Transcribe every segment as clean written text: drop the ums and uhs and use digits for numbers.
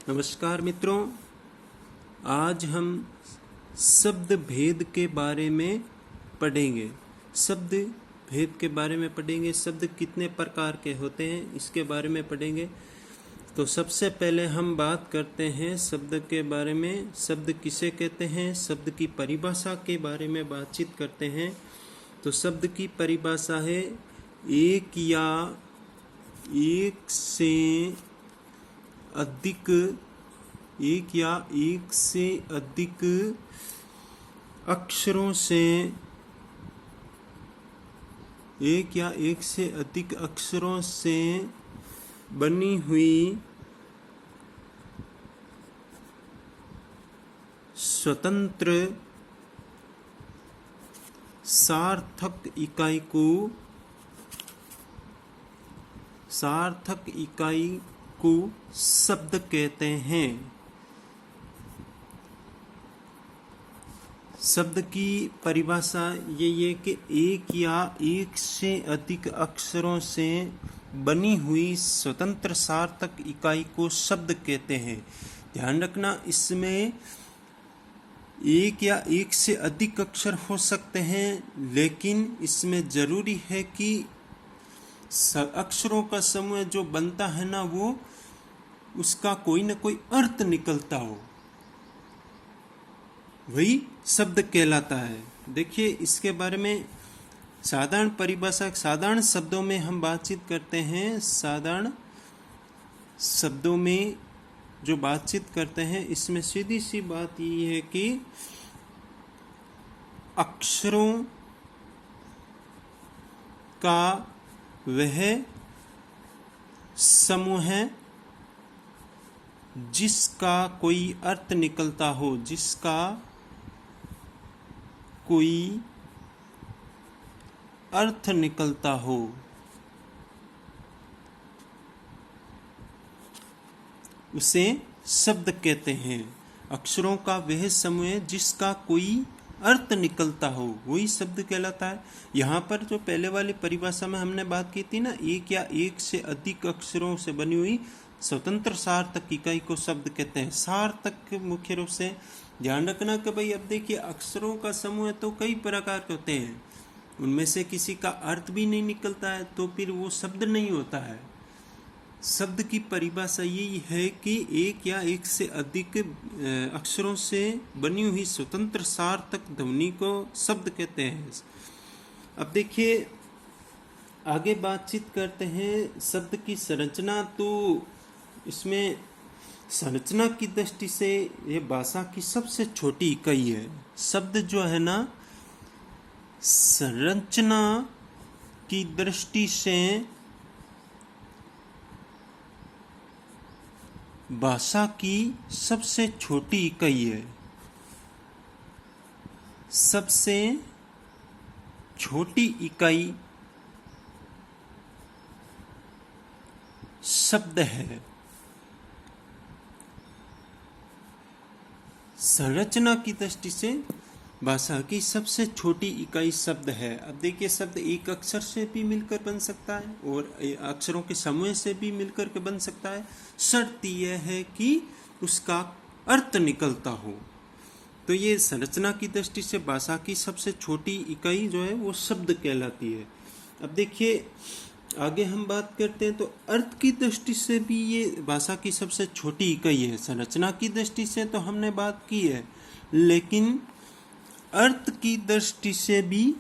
नमस्कार मित्रों, आज हम शब्द भेद के बारे में पढ़ेंगे। शब्द भेद के बारे में पढ़ेंगे। शब्द कितने प्रकार के होते हैं इसके बारे में पढ़ेंगे। तो सबसे पहले हम बात करते हैं शब्द के बारे में। शब्द किसे कहते हैं, शब्द की परिभाषा के बारे में बातचीत करते हैं। तो शब्द की परिभाषा है एक या एक से अधिक अक्षरों से बनी हुई स्वतंत्र सार्थक इकाई को शब्द कहते हैं। शब्द की परिभाषा ये है कि एक या एक से अधिक अक्षरों से बनी हुई स्वतंत्र सार्थक इकाई को शब्द कहते हैं। ध्यान रखना, इसमें एक या एक से अधिक अक्षर हो सकते हैं, लेकिन इसमें जरूरी है कि अक्षरों का समूह जो बनता है ना, वो उसका कोई न कोई अर्थ निकलता हो, वही शब्द कहलाता है। देखिए, इसके बारे में साधारण परिभाषा, साधारण शब्दों में हम बातचीत करते हैं। साधारण शब्दों में जो बातचीत करते हैं, इसमें सीधी सी बात ये है कि अक्षरों का वह समूह है जिसका कोई अर्थ निकलता हो, जिसका कोई अर्थ निकलता हो, उसे शब्द कहते हैं। अक्षरों का वह समूह जिसका कोई अर्थ निकलता हो, वही शब्द कहलाता है। यहाँ पर जो पहले वाली परिभाषा में हमने बात की थी ना, एक या एक से अधिक अक्षरों से बनी हुई स्वतंत्र सार्थक इकाई को शब्द कहते हैं। सार्थक मुख्य रूप से ध्यान रखना कि भाई, अब देखिए, अक्षरों का समूह तो कई प्रकार के होते हैं, उनमें से किसी का अर्थ भी नहीं निकलता है तो फिर वो शब्द नहीं होता है। शब्द की परिभाषा यही है कि एक या एक से अधिक अक्षरों से बनी हुई स्वतंत्र सार्थक ध्वनि को शब्द कहते हैं। अब देखिए, आगे बातचीत करते हैं शब्द की संरचना। तो इसमें संरचना की दृष्टि से ये भाषा की सबसे छोटी इकाई है। शब्द जो है ना, संरचना की दृष्टि से भाषा की सबसे छोटी इकाई है। सबसे छोटी इकाई शब्द है। संरचना की दृष्टि से भाषा की सबसे छोटी इकाई शब्द है। अब देखिए, शब्द एक अक्षर से भी मिलकर बन सकता है और अक्षरों के समूह से भी मिलकर के बन सकता है। शर्त यह है कि उसका अर्थ निकलता हो। तो ये संरचना की दृष्टि से भाषा की सबसे छोटी इकाई जो है वो शब्द कहलाती है। अब देखिए, आगे हम बात करते हैं। तो अर्थ की दृष्टि से भी ये भाषा की सबसे छोटी इकाई है। संरचना की दृष्टि से तो हमने बात की है, लेकिन अर्थ की दृष्टि से भी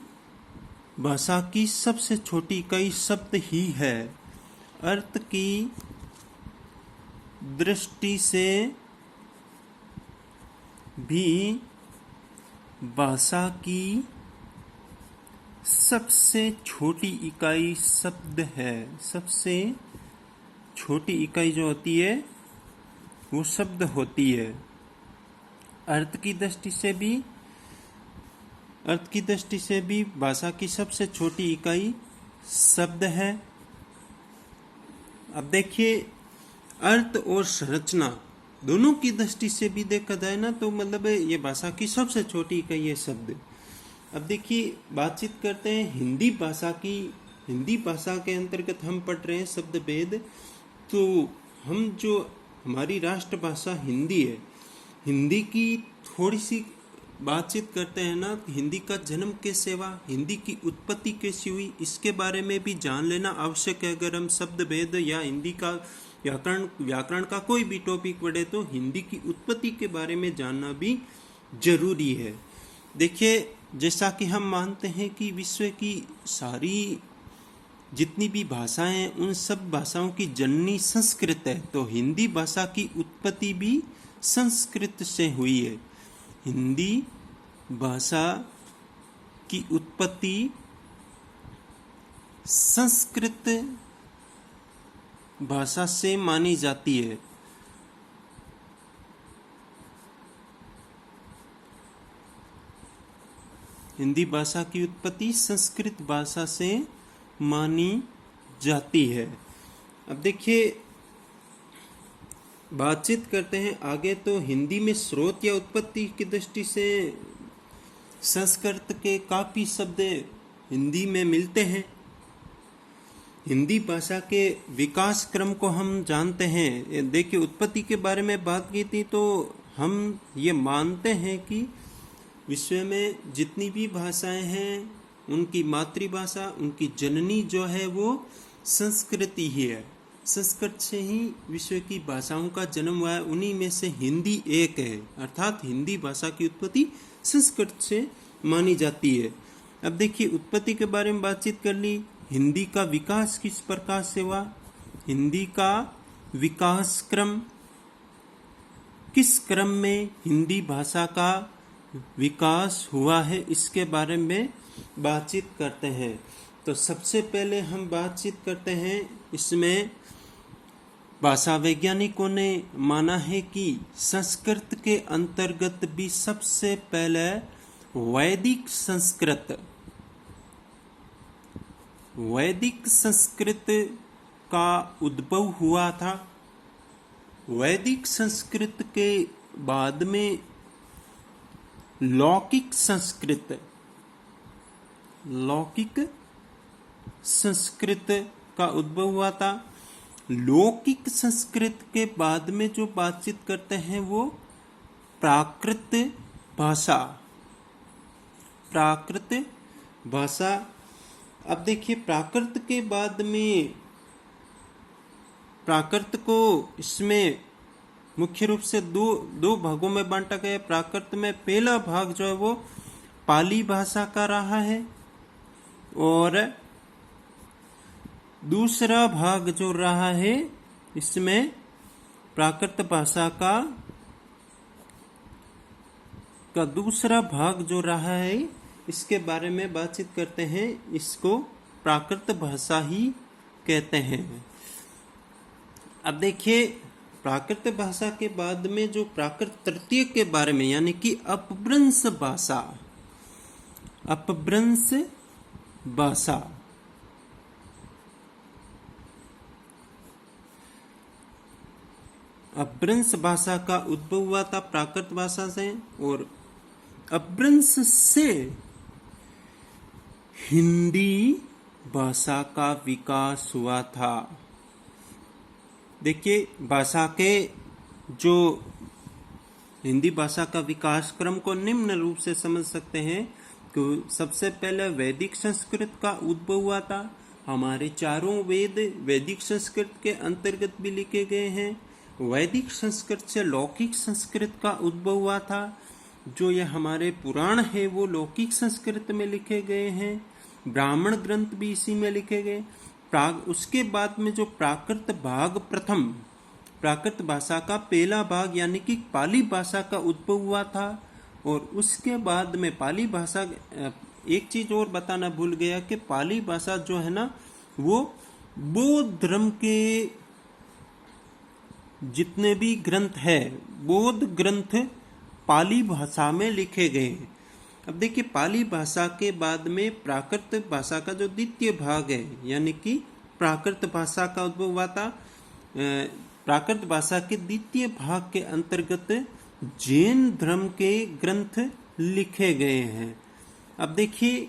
भाषा की सबसे छोटी इकाई शब्द ही है। अर्थ की दृष्टि से भी भाषा की सबसे छोटी इकाई शब्द है। सबसे छोटी इकाई जो होती है वो शब्द होती है। अर्थ की दृष्टि से भी भाषा की सबसे छोटी इकाई शब्द है। अब देखिए, अर्थ और संरचना दोनों की दृष्टि से भी देखा जाए ना, तो मतलब ये भाषा की सबसे छोटी इकाई है शब्द। अब देखिए, बातचीत करते हैं हिंदी भाषा की। हिंदी भाषा के अंतर्गत हम पढ़ रहे हैं शब्द भेद। तो हम जो हमारी राष्ट्रभाषा हिंदी है। हिंदी की थोड़ी सी बातचीत करते हैं ना, हिंदी का जन्म कैसे हुआ, हिंदी की उत्पत्ति कैसी हुई, इसके बारे में भी जान लेना आवश्यक है। अगर हम शब्द भेद या हिंदी का व्याकरण का कोई भी टॉपिक पढ़े तो हिंदी की उत्पत्ति के बारे में जानना भी जरूरी है। देखिए, जैसा कि हम मानते हैं कि विश्व की सारी जितनी भी भाषाएं हैं उन सब भाषाओं की जननी संस्कृत है, तो हिंदी भाषा की उत्पत्ति भी संस्कृत से हुई है। हिंदी भाषा की उत्पत्ति संस्कृत भाषा से मानी जाती है। हिंदी भाषा की उत्पत्ति संस्कृत भाषा से मानी जाती है। अब देखिए, बातचीत करते हैं आगे। तो हिंदी में स्रोत या उत्पत्ति की दृष्टि से संस्कृत के काफी शब्द हिंदी में मिलते हैं। हिंदी भाषा के विकास क्रम को हम जानते हैं। देखिए, उत्पत्ति के बारे में बात की थी तो हम ये मानते हैं कि विश्व में जितनी भी भाषाएं हैं उनकी मातृभाषा, उनकी जननी जो है वो संस्कृत ही है। संस्कृत से ही विश्व की भाषाओं का जन्म हुआ है, उन्हीं में से हिंदी एक है। अर्थात हिंदी भाषा की उत्पत्ति संस्कृत से मानी जाती है। अब देखिए, उत्पत्ति के बारे में बातचीत कर ली। हिंदी का विकास किस प्रकार से हुआ, हिंदी का विकास क्रम, किस क्रम में हिंदी भाषा का विकास हुआ है, इसके बारे में बातचीत करते हैं। तो सबसे पहले हम बातचीत करते हैं इसमें, भाषा वैज्ञानिकों ने माना है कि संस्कृत के अंतर्गत भी सबसे पहले वैदिक संस्कृत का उद्भव हुआ था। वैदिक संस्कृत के बाद में लौकिक संस्कृत का उद्भव हुआ था। लौकिक संस्कृत के बाद में जो बातचीत करते हैं वो प्राकृत भाषा। अब देखिए, प्राकृत के बाद में प्राकृत को इसमें मुख्य रूप से दो भागों में बांटा गया है। प्राकृत में पहला भाग जो है वो पाली भाषा का रहा है और दूसरा भाग जो रहा है इसमें प्राकृत भाषा का दूसरा भाग जो रहा है, इसके बारे में बातचीत करते हैं। इसको प्राकृत भाषा ही कहते हैं। अब देखिए, प्राकृत भाषा के बाद में जो प्राकृत तृतीय के बारे में, यानी कि अपभ्रंश भाषा, अपभ्रंश भाषा का उद्भव हुआ था प्राकृत भाषा से, और अपभ्रंश से हिंदी भाषा का विकास हुआ था। देखिए, भाषा के जो हिंदी भाषा का विकास क्रम को निम्न रूप से समझ सकते हैं कि सबसे पहले वैदिक संस्कृत का उद्भव हुआ था। हमारे चारों वेद वैदिक संस्कृत के अंतर्गत भी लिखे गए हैं। वैदिक संस्कृत से लौकिक संस्कृत का उद्भव हुआ था। जो ये हमारे पुराण है वो लौकिक संस्कृत में लिखे गए हैं। ब्राह्मण ग्रंथ भी इसी में लिखे गए। उसके बाद में जो प्राकृत भाग, प्रथम प्राकृत भाषा का पहला भाग यानी कि पाली भाषा का उद्भव हुआ था। और उसके बाद में पाली भाषा, एक चीज और बताना भूल गया कि पाली भाषा जो है ना वो बौद्ध धर्म के जितने भी ग्रंथ है, बौद्ध ग्रंथ पाली भाषा में लिखे गए हैं। अब देखिए, पाली भाषा के बाद में प्राकृत भाषा का जो द्वितीय भाग है, यानी कि प्राकृत भाषा का उद्भव हुआ था। प्राकृत भाषा के द्वितीय भाग के अंतर्गत जैन धर्म के ग्रंथ लिखे गए हैं। अब देखिए,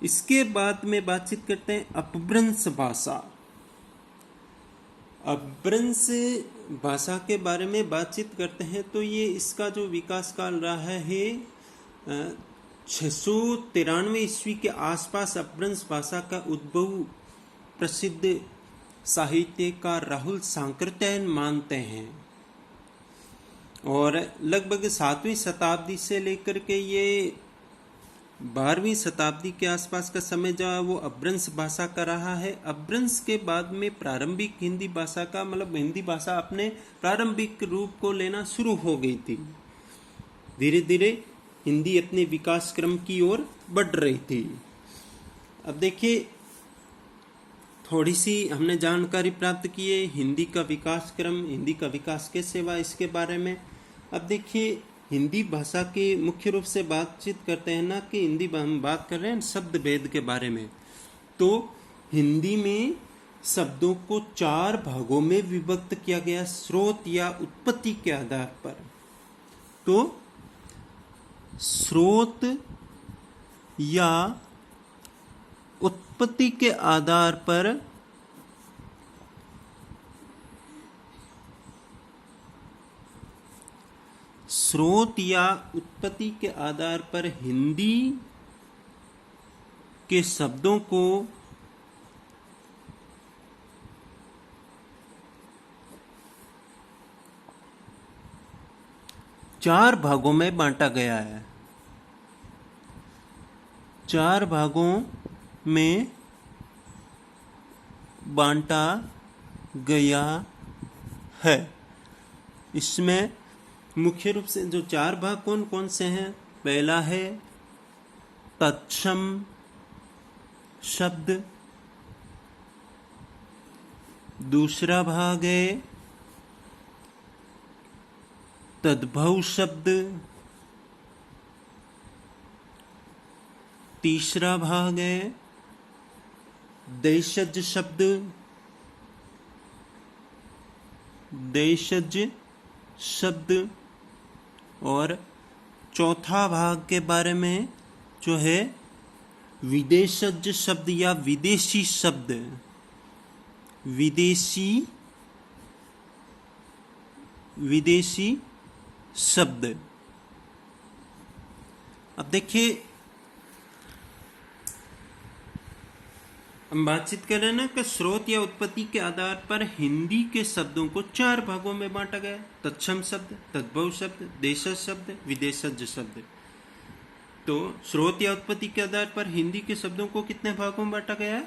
इसके बाद में बातचीत करते हैं अपभ्रंश भाषा। अपभ्रंश भाषा के बारे में बातचीत करते हैं तो ये इसका जो विकास काल रहा है 693 ईस्वी के आसपास अपभ्रंश भाषा का उद्भव प्रसिद्ध साहित्यकार राहुल सांकृत्यायन मानते हैं। और लगभग 7वीं शताब्दी से लेकर के ये 12वीं शताब्दी के आसपास का समय जो है वो अपभ्रंश भाषा का रहा है। अपभ्रंश के बाद में प्रारंभिक हिंदी भाषा का मतलब हिंदी भाषा अपने प्रारंभिक रूप को लेना शुरू हो गई थी। धीरे धीरे हिंदी अपने विकास क्रम की ओर बढ़ रही थी। अब देखिए थोड़ी सी हमने जानकारी प्राप्त की है हिंदी का विकास क्रम, हिंदी का विकास कैसे हुआ इसके बारे में। अब देखिए हिंदी भाषा के मुख्य रूप से बातचीत करते हैं ना कि हिंदी हम बात कर रहे हैं शब्द भेद के बारे में। तो हिंदी में शब्दों को 4 भागों में विभक्त किया गया स्रोत या उत्पत्ति के आधार पर। तो स्रोत या उत्पत्ति के आधार पर हिंदी के शब्दों को 4 भागों में बांटा गया है। 4 भागों में बांटा गया है। इसमें मुख्य रूप से जो 4 भाग कौन कौन से हैं? पहला है तत्सम शब्द, दूसरा भाग है तद्भव शब्द, तीसरा भाग है देशज शब्द, और चौथा भाग के बारे में जो है विदेशज शब्द या विदेशी शब्द, विदेशी शब्द। अब देखिए हम बातचीत कर रहे हैं ना कि स्रोत या उत्पत्ति के आधार पर हिंदी के शब्दों को 4 भागों में बांटा गया। तत्सम शब्द, तद्भव शब्द, देशज शब्द, विदेशज शब्द। तो स्रोत या उत्पत्ति के आधार पर हिंदी के शब्दों को कितने भागों में बांटा गया है?